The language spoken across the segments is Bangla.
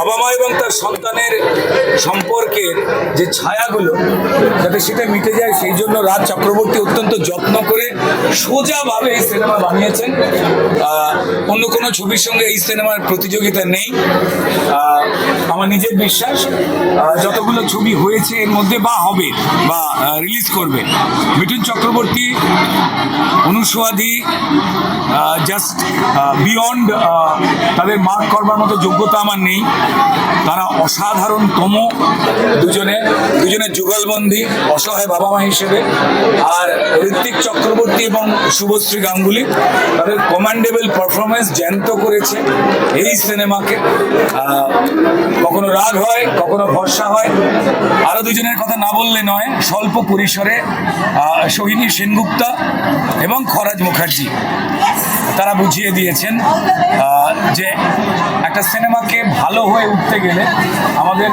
বাবা মা এবং তার সন্তানের সম্পর্কের যে ছায়াগুলো যাতে সেটা মিটে যায়, সেই জন্য রাজ চক্রবর্তী অত্যন্ত যত্ন করে সোজাভাবে এই সিনেমা বানিয়েছেন। অন্য কোনো ছবির সঙ্গে এই সিনেমার প্রতিযোগিতা নেই আমার নিজের বিশ্বাস। যতগুলো ছবি হয়েছে এর মধ্যে বা হবে বা রিলিজ করবে, মিঠুন চক্রবর্তী, অনুসোয়াদি জাস্ট বিয়ন্ড, তাদের মার্ক করবার মতো যোগ্যতা আমার নেই। তারা অসাধারণতম দুজনে যুগলবন্দী অসহায় বাবা মা হিসেবে। আর ঋত্বিক চক্রবর্তী এবং শুভশ্রী গাঙ্গুলি তাদের কমান্ডেবল পারফরমেন্স জ্যান্ত করেছে এই সিনেমাকে। কখনো রাগ হয়, কখনো ভরসা হয়। আরো দুজনের কথা না বললে নয়, স্বল্প পরিসরে সোহিনী সেনগুপ্তা এবং খরাজ মুখার্জি তারা বুঝিয়ে দিয়েছেন যে একটা সিনেমাকে ভালো হয়ে উঠতে গেলে আমাদের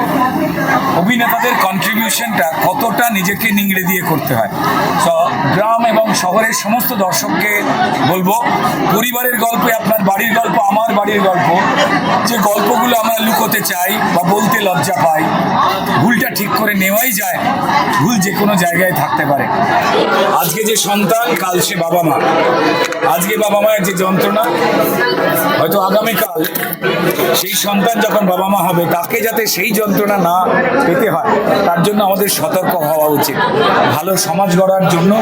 অভিনেতাদের কন্ট্রিবিউশনটা কতটা নিজেকে নিংড়ে দিয়ে করতে হয়। তো গ্রাম এবং শহরের সমস্ত দর্শককে বলবো, পরিবারের গল্পে আপনার বাড়ির গল্প, আমার বাড়ির গল্প, যে গল্পগুলো আমরা লুকোতে চাই বা বলতে লজ্জা পাই, ভুলটা ঠিক করে নেওয়াই যায়। ভুল যে কোনো জায়গায় থাকতে পারে। আজকে যে সন্তান, কাল সে বাবা মা। আজকে বাবা মায়ের যে যন্ত্রণা, হয়তো আগামীকাল সেই সন্তান যখন বাবা মা হবে তাকে যাতে সেই যন্ত্রণা না পেতে হয়, তার জন্য আমাদের সতর্ক হওয়া উচিত। ভালো সমাজ গড়ার জন্য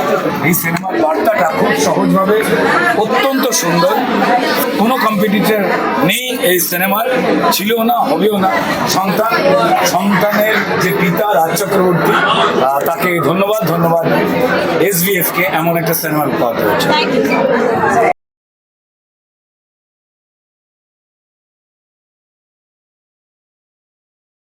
এই সিনেমার বার্তাটা খুব সহজভাবে অত্যন্ত সুন্দর। কোনো কম্পিটিটর নেই এই সিনেমার, ছিল না, হবেও না। সন্তানের যে পিতা রাজ চক্রবর্তী, তাকে ধন্যবাদ SVF কে এমন একটা সিনেমার উপহার দিয়েছে।